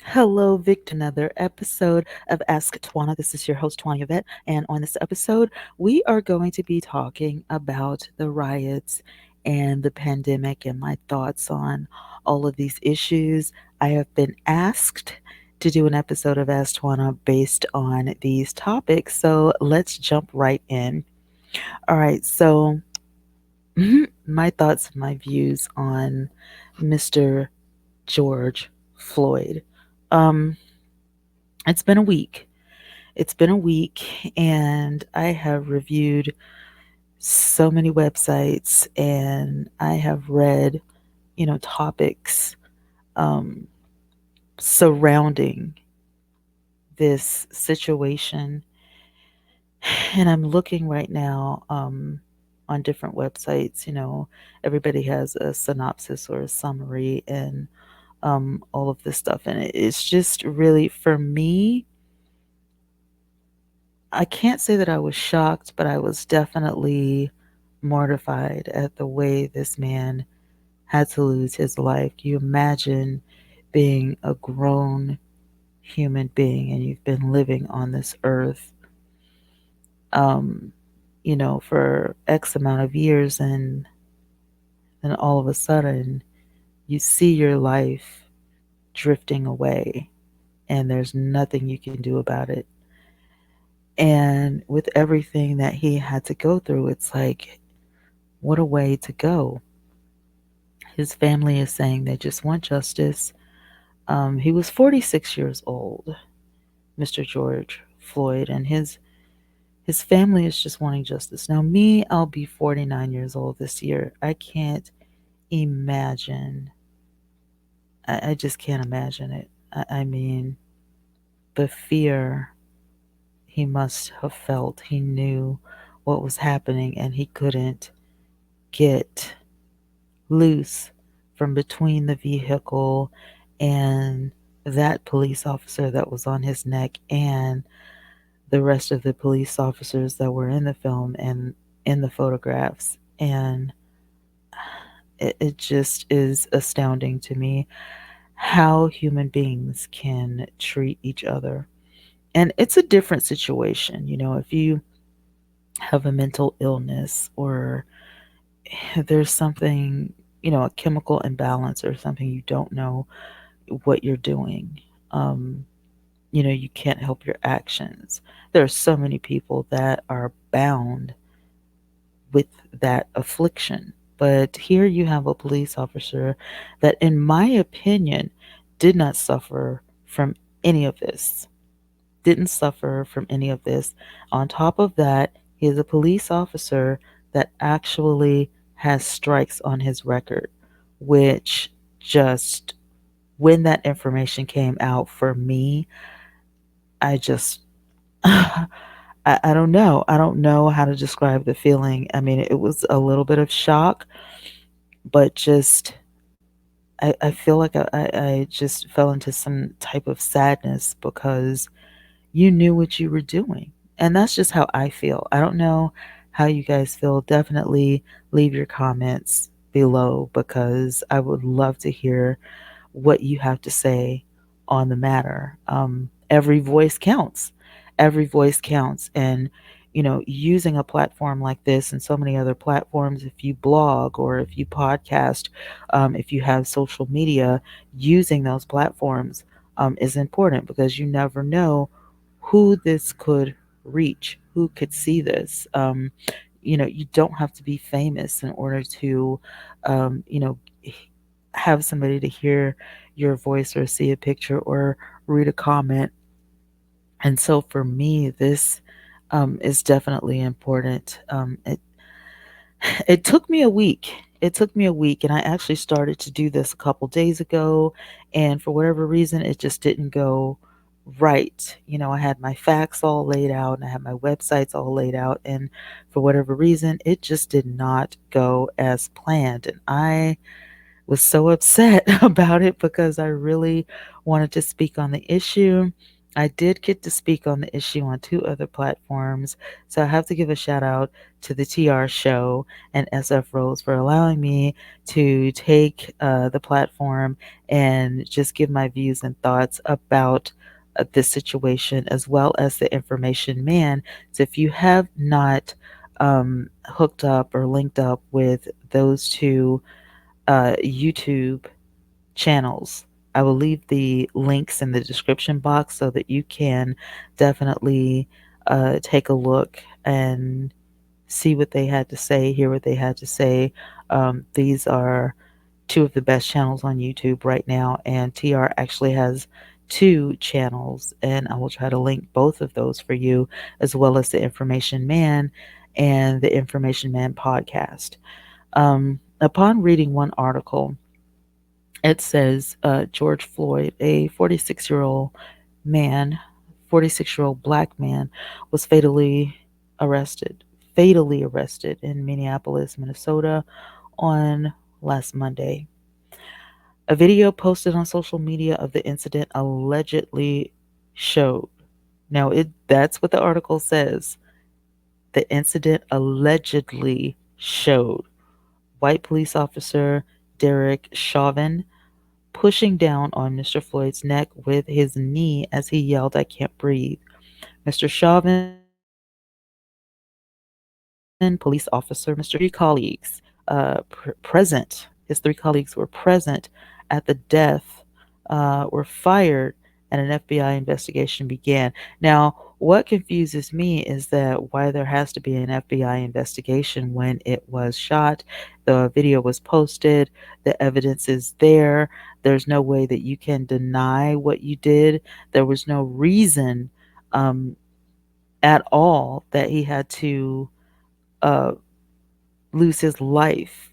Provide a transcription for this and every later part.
Hello, Vic, to another episode of Ask Twanna. This is your host, Twanna Y'vette, and on this episode, we are going to be talking about the riots and the pandemic and my thoughts on all of these issues. I have been asked to do an episode of Ask Twanna based on these topics, so let's jump right in. All right, so my thoughts and my views on Mr. George Floyd. Um, it's been a week. It's been a week, and I have reviewed so many websites and I have read, topics um, surrounding this situation. And I'm looking right now on different websites. Everybody has a synopsis or a summary and all of this stuff. And it's just really, for me, I can't say that I was shocked, but I was definitely mortified at the way this man had to lose his life. Can you imagine being a grown human being and you've been living on this earth, um, for X amount of years, and then all of a sudden you see your life drifting away and there's nothing you can do about it. And with everything that he had to go through, it's like, what a way to go. His family is saying they just want justice. He was 46 years old, Mr. George Floyd, and his family is just wanting justice. Now, me, I'll be 49 years old this year. I can't imagine. I just can't imagine it. I mean, the fear he must have felt. He knew what was happening, and he couldn't get loose from between the vehicle and that police officer that was on his neck and the rest of the police officers that were in the film and in the photographs. And it just is astounding to me how human beings can treat each other. And it's a different situation, if you have a mental illness or there's something, a chemical imbalance or something you don't know what you're doing. Um, you can't help your actions. There are so many people that are bound with that affliction. But here you have a police officer that, in my opinion, did not suffer from any of this. Didn't suffer from any of this. On top of that, he is a police officer that actually has strikes on his record, which just, when that information came out for me, I just, I don't know. I don't know how to describe the feeling. I mean, it was a little bit of shock, but just, I feel like I just fell into some type of sadness because you knew what you were doing. And that's just how I feel. I don't know how you guys feel. Definitely leave your comments below because I would love to hear what you have to say on the matter. Every voice counts. Every voice counts. And, using a platform like this and so many other platforms, if you blog or if you podcast, if you have social media, using those platforms is important because you never know who this could reach, who could see this. You don't have to be famous in order to, um, you know, have somebody to hear your voice or see a picture or read a comment. And so for me, this is definitely important. It took me a week. It took me a week, and I actually started to do this a couple days ago. And for whatever reason, it just didn't go right. I had my facts all laid out and I had my websites all laid out. And for whatever reason, it just did not go as planned. And I was so upset about it because I really wanted to speak on the issue. I did get to speak on the issue on two other platforms, so I have to give a shout out to the TR show and SF Rose for allowing me to take the platform and just give my views and thoughts about this situation as well as the information man. So if you have not hooked up or linked up with those two YouTube channels. I will leave the links in the description box so that you can definitely take a look and see what they had to say, hear what they had to say. These are two of the best channels on YouTube right now, and TR actually has two channels, and I will try to link both of those for you, as well as the Information Man and the Information Man podcast. Upon reading one article, it says George Floyd, a man, 46-year-old black man, was fatally arrested in Minneapolis, Minnesota on last Monday. A video posted on social media of the incident allegedly showed. Now, that's what the article says. The incident allegedly showed white police officer Derek Chauvin pushing down on Mr. Floyd's neck with his knee as he yelled, "I can't breathe." Mr. Chauvin, police officer, Mr. Three colleagues present, his three colleagues were present at the death, were fired, and an FBI investigation began. Now, what confuses me is that why there has to be an FBI investigation when it was shot, the video was posted, the evidence is there. There's no way that you can deny what you did. There was no reason um, at all that he had to uh, lose his life.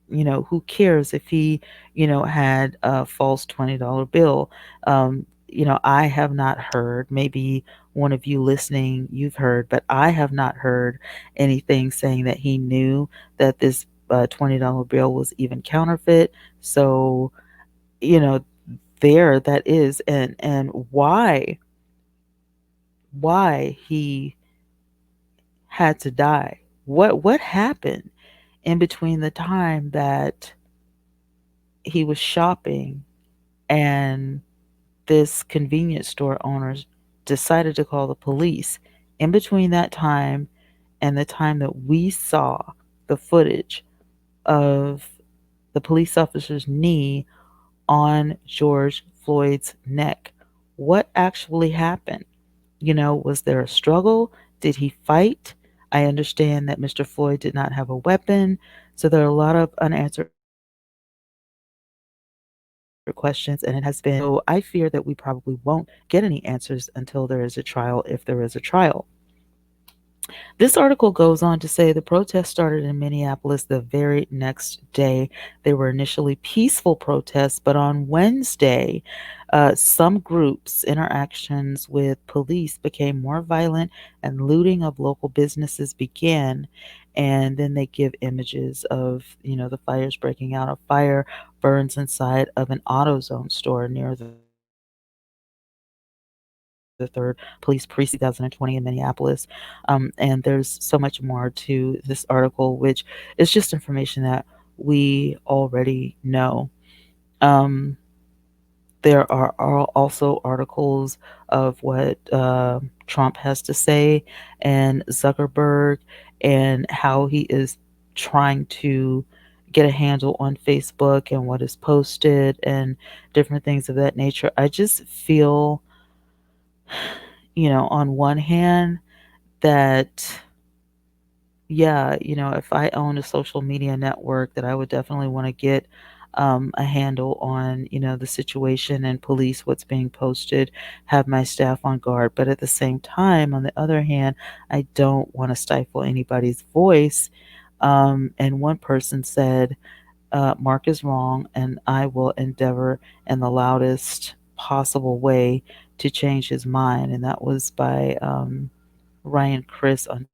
Who cares if he, had a false $20 bill? I have not heard, maybe one of you listening, you've heard, but I have not heard anything saying that he knew that this $20 bill was even counterfeit. So, you know, there that is, and why he had to die. What happened in between the time that he was shopping and this convenience store owners decided to call the police? In between that time and the time that we saw the footage of the police officer's knee on George Floyd's neck, what actually happened? Was there a struggle? Did he fight? I understand that Mr. Floyd did not have a weapon. So there are a lot of unanswered questions, and it has been so I fear that we probably won't get any answers until there is a trial, if there is a trial. This article goes on to say the protest started in Minneapolis the very next day. They were initially peaceful protests, but on Wednesday, some groups' interactions with police became more violent and looting of local businesses began. And then they give images of, the fires breaking out. A fire burns inside of an AutoZone store near the 3rd Police Precinct in Minneapolis. And there's so much more to this article, which is just information that we already know. Um, there are also articles of what Trump has to say and Zuckerberg and how he is trying to get a handle on Facebook and what is posted and different things of that nature. I just feel, on one hand, that yeah, if I owned a social media network, that I would definitely want to get a handle on, the situation and police what's being posted, have my staff on guard. But at the same time, on the other hand, I don't want to stifle anybody's voice. And one person said, Mark is wrong, and I will endeavor in the loudest possible way to change his mind. And that was by Ryan Chris on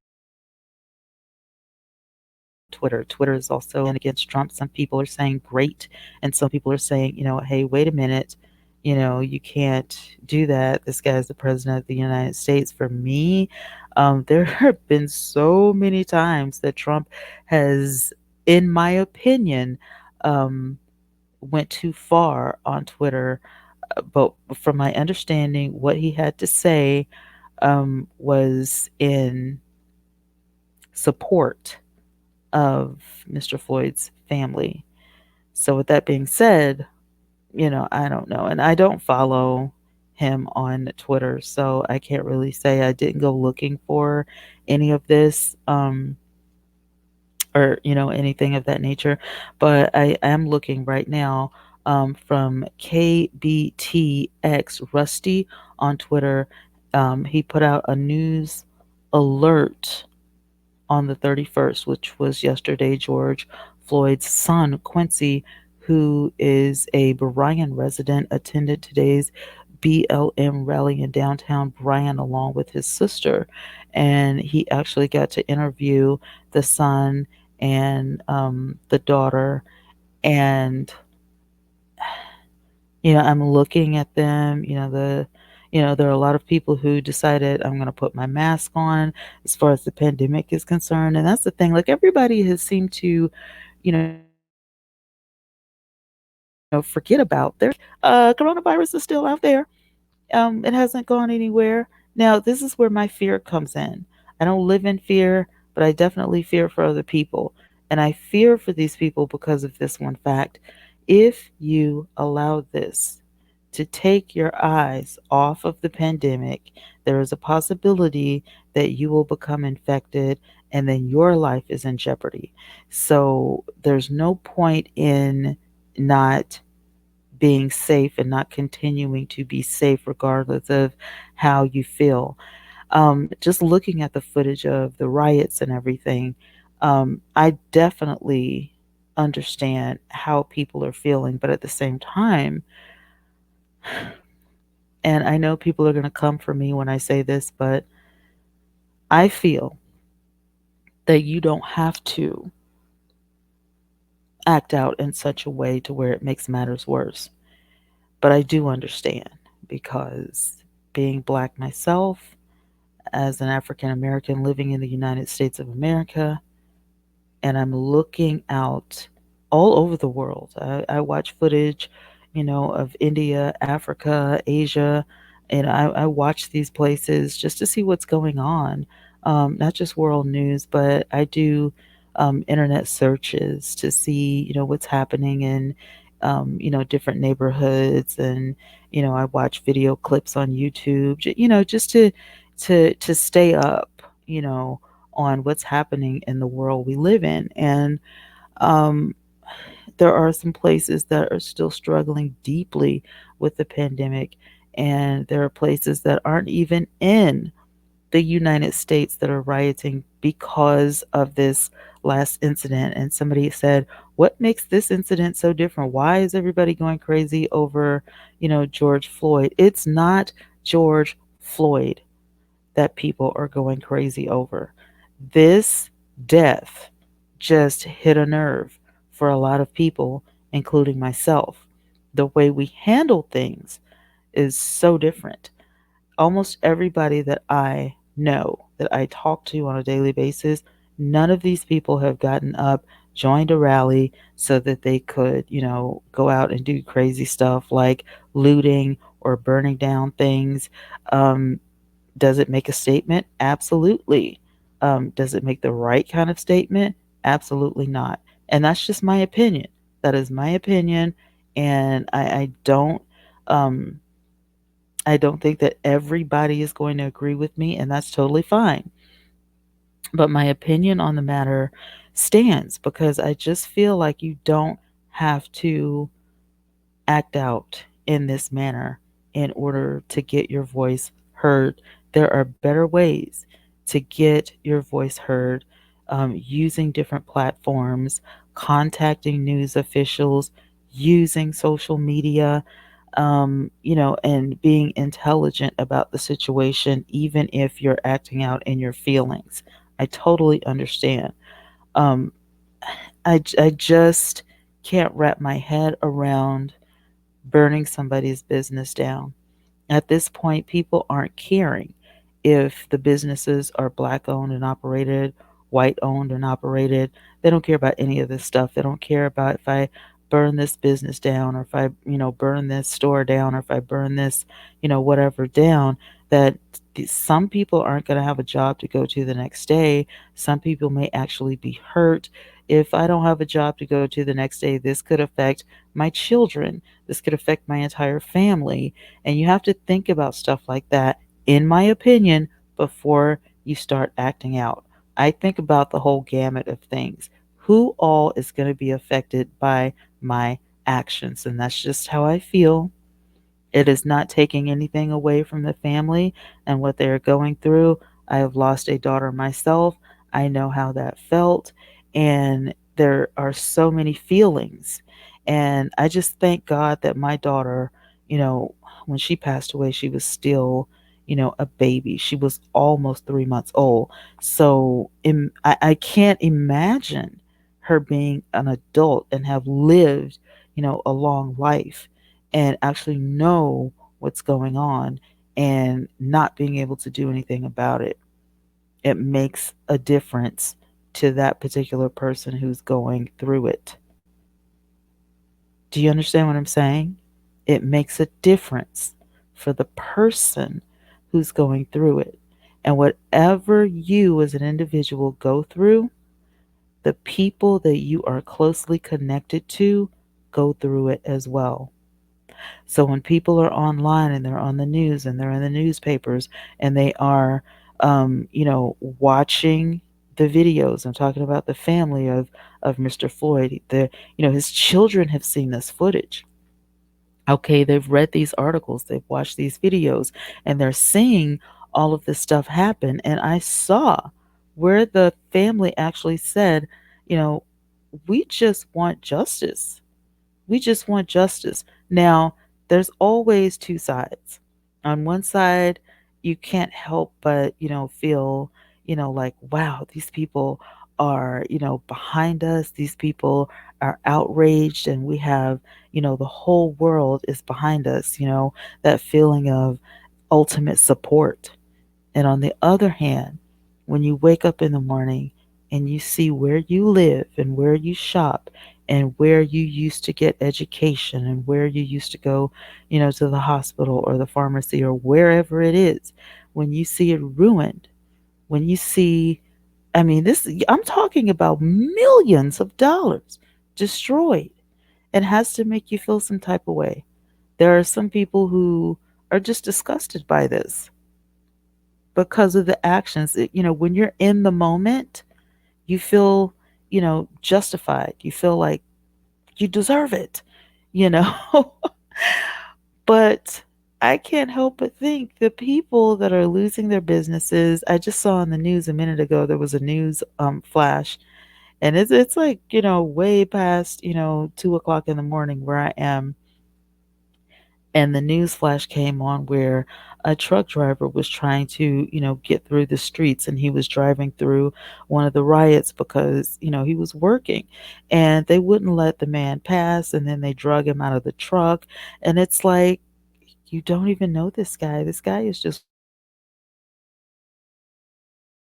Twitter. Twitter is also against Trump. Some people are saying great, and some people are saying, hey, wait a minute. You can't do that. This guy's the president of the United States. For me, there have been so many times that Trump has, in my opinion, um, went too far on Twitter. But from my understanding, what he had to say was in support of Mr. Floyd's family. So, with that being said, I don't know. And I don't follow him on Twitter, so I can't really say. I didn't go looking for any of this or, anything of that nature. But I am looking right now from KBTX Rusty on Twitter. He put out a news alert on the 31st, which was yesterday. George Floyd's son, Quincy, who is a Bryan resident, attended today's BLM rally in downtown Bryan along with his sister. And he actually got to interview the son and the daughter. And I'm looking at them, there are a lot of people who decided I'm going to put my mask on as far as the pandemic is concerned. And that's the thing, like everybody has seemed to, forget about there's coronavirus is still out there. It hasn't gone anywhere. Now, this is where my fear comes in. I don't live in fear, but I definitely fear for other people. And I fear for these people because of this one fact. If you allow this to take your eyes off of the pandemic, there is a possibility that you will become infected and then your life is in jeopardy. So there's no point in not being safe and not continuing to be safe regardless of how you feel. Just looking at the footage of the riots and everything, I definitely understand how people are feeling, but at the same time, and I know people are going to come for me when I say this, but I feel that you don't have to act out in such a way to where it makes matters worse. But I do understand because being black myself, as an African American living in the United States of America, and I'm looking out all over the world. I watch footage, of India, Africa, Asia, and I watch these places just to see what's going on. Not just world news, but I do internet searches to see, what's happening in, different neighborhoods, and I watch video clips on YouTube, just to stay up, on what's happening in the world we live in. And um, there are some places that are still struggling deeply with the pandemic. And there are places that aren't even in the United States that are rioting because of this last incident. And somebody said, what makes this incident so different? Why is everybody going crazy over, George Floyd? It's not George Floyd that people are going crazy over. This death just hit a nerve for a lot of people, including myself. The way we handle things is so different. Almost everybody that I know, that I talk to on a daily basis, none of these people have gotten up, joined a rally so that they could, go out and do crazy stuff like looting or burning down things. Um, does it make a statement? Absolutely. Does it make the right kind of statement? Absolutely not. And that's just my opinion. That is my opinion, and um, I don't think that everybody is going to agree with me, and that's totally fine. But my opinion on the matter stands because I just feel like you don't have to act out in this manner in order to get your voice heard. There are better ways to get your voice heard, using different platforms, contacting news officials, using social media, and being intelligent about the situation, even if you're acting out in your feelings. I totally understand. Um, I just can't wrap my head around burning somebody's business down. At this point, people aren't caring if the businesses are black owned and operated, white owned and operated. They don't care about any of this stuff. They don't care about if I burn this business down or if I, burn this store down or if I burn this, whatever down. That some people aren't going to have a job to go to the next day. Some people may actually be hurt. If I don't have a job to go to the next day, this could affect my children. This could affect my entire family, and you have to think about stuff like that, in my opinion, before you start acting out. I think about the whole gamut of things. Who all is going to be affected by my actions? And that's just how I feel. It is not taking anything away from the family and what they are going through. I have lost a daughter myself. I know how that felt. And there are so many feelings. And I just thank God that my daughter, you know, when she passed away, she was still, a baby. She was almost 3 months old. So I can't imagine her being an adult and have lived, a long life and actually know what's going on and not being able to do anything about it. It makes a difference to that particular person who's going through it. Do you understand what I'm saying? It makes a difference for the person who's going through it. And whatever you as an individual go through, the people that you are closely connected to go through it as well. So when people are online and they're on the news and they're in the newspapers and they are, watching the videos, I'm talking about the family of Mr. Floyd. His children have seen this footage. Okay, they've read these articles, they've watched these videos, and they're seeing all of this stuff happen. And I saw where the family actually said, you know, we just want justice. We just want justice. Now, there's always two sides. On one side, you can't help but, feel, like, wow, these people are, behind us. These people are outraged, and we have, the whole world is behind us, that feeling of ultimate support. And on the other hand, when you wake up in the morning and you see where you live and where you shop and where you used to get education and where you used to go, to the hospital or the pharmacy or wherever it is, when you see it ruined, when you see, I mean, this, I'm talking about millions of dollars destroyed, it has to make you feel some type of way. There are some people who are just disgusted by this because of the actions. When you're in the moment, you feel, justified. You feel like you deserve it, you know. But I can't help but think the people that are losing their businesses. I just saw on the news a minute ago there was a news flash, and it's like way past 2 o'clock in the morning where I am, and the news flash came on where a truck driver was trying to get through the streets, and he was driving through one of the riots because he was working, and they wouldn't let the man pass, and then they drug him out of the truck. And it's like, you don't even know this guy. This guy is just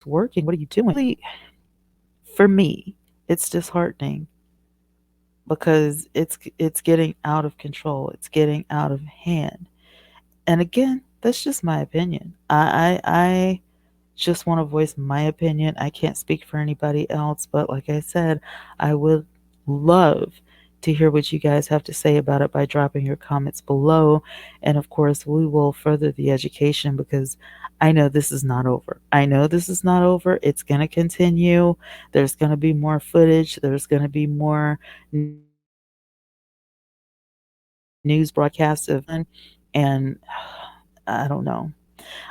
working. What are you doing? Really, for me, it's disheartening because it's getting out of control. It's getting out of hand. And again, that's just my opinion. I just want to voice my opinion. I can't speak for anybody else, but like I said, I would love to hear what you guys have to say about it by dropping your comments below. And of course, we will further the education because I know this is not over. I know this is not over. It's going to continue. There's going to be more footage. There's going to be more news broadcasts of and I don't know.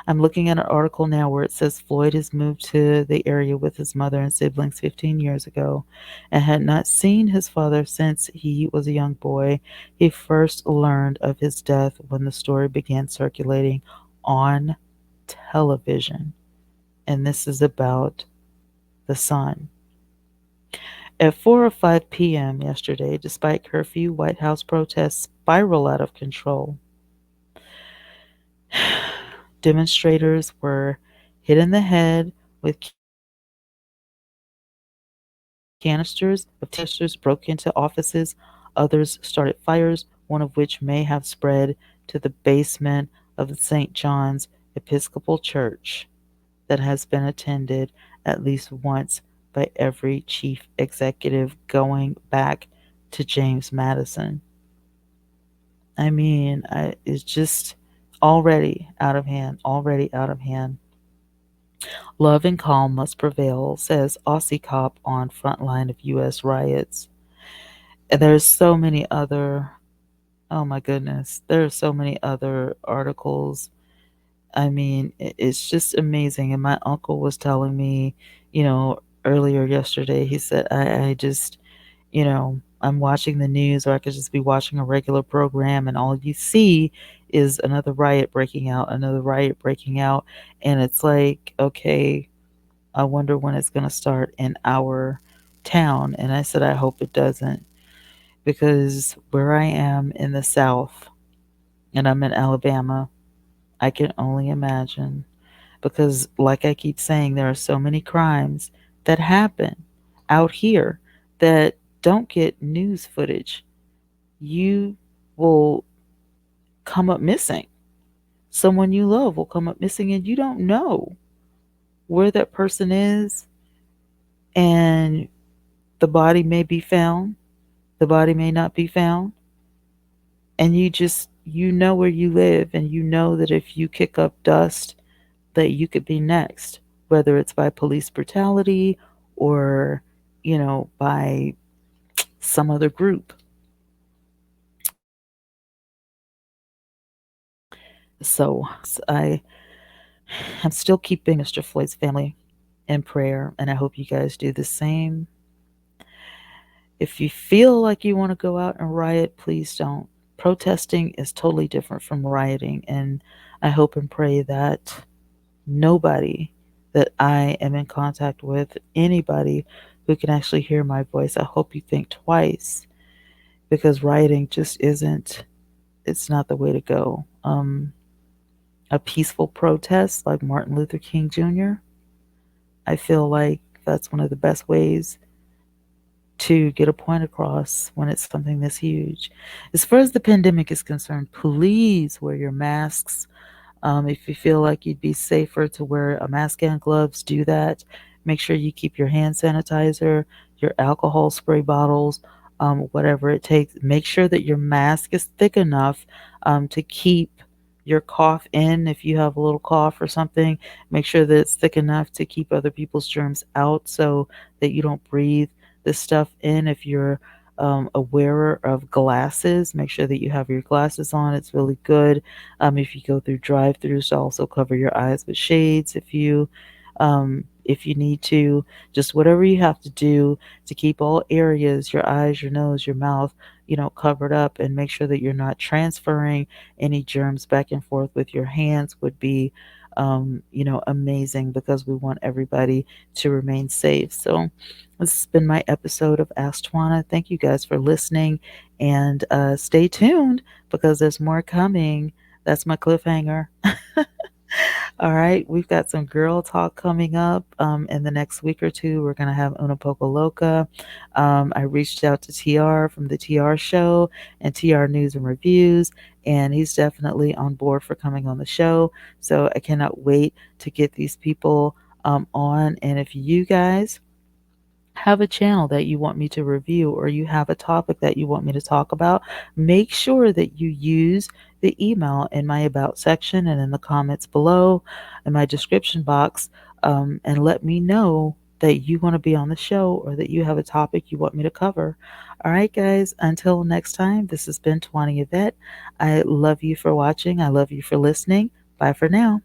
I'm looking at an article now where it says Floyd has moved to the area with his mother and siblings 15 years ago and had not seen his father since he was a young boy. He first learned of his death when the story began circulating on television. And this is about the son. At 4 or 5 p.m. yesterday, despite curfew, White House protests spiral out of control. Demonstrators were hit in the head with canisters of tear gas. Protesters broke into offices. Others started fires, one of which may have spread to the basement of the St. John's Episcopal Church that has been attended at least once by every chief executive going back to James Madison. It's just already out of hand, already out of hand. Love and calm must prevail, says Aussie cop on front line of U.S. riots. And there's so many other, oh my goodness, there are so many other articles. It's just amazing. And my uncle was telling me, earlier yesterday, he said, I just, I'm watching the news, or I could just be watching a regular program, and all you see is another riot breaking out, another riot breaking out. And it's like, okay, I wonder when it's going to start in our town. And I said, I hope it doesn't, because where I am in the South and I'm in Alabama, I can only imagine. Because, like I keep saying, there are so many crimes that happen out here that don't get news footage. You will come up missing. Someone you love will come up missing, and you don't know where that person is, and the body may be found, the body may not be found, and you know where you live, and you know that if you kick up dust, that you could be next, whether it's by police brutality or, by some other group. So I am still keeping Mr. Floyd's family in prayer, and I hope you guys do the same. If you feel like you want to go out and riot, please don't. Protesting is totally different from rioting, and I hope and pray that nobody that I am in contact with, anybody who can actually hear my voice, I hope you think twice, because rioting just isn't, it's not the way to go. A peaceful protest like Martin Luther King Jr., I feel like that's one of the best ways to get a point across when it's something this huge. As far as the pandemic is concerned, please wear your masks. If you feel like you'd be safer to wear a mask and gloves, do that. Make sure you keep your hand sanitizer, your alcohol spray bottles, whatever it takes. Make sure that your mask is thick enough to keep your cough in. If you have a little cough or something, make sure that it's thick enough to keep other people's germs out so that you don't breathe this stuff in. If you're a wearer of glasses, make sure that you have your glasses on. It's really good. If you go through drive-throughs, to also cover your eyes with shades if you need to. Just whatever you have to do to keep all areas, your eyes, your nose, your mouth, covered up, and make sure that you're not transferring any germs back and forth with your hands would be amazing, because we want everybody to remain safe. So this has been my episode of Ask Twanna. Thank you guys for listening, and stay tuned because there's more coming. That's my cliffhanger. All right, we've got some girl talk coming up in the next week or two. We're going to have Una Poco Loca. I reached out to TR from the TR show and TR News and Reviews, and he's definitely on board for coming on the show. So I cannot wait to get these people on. And if you guys have a channel that you want me to review, or you have a topic that you want me to talk about, make sure that you use the email in my about section and in the comments below in my description box, and let me know that you want to be on the show or that you have a topic you want me to cover. All right, guys, until next time, this has been Twanna Y'vette. I love you for watching. I love you for listening. Bye for now.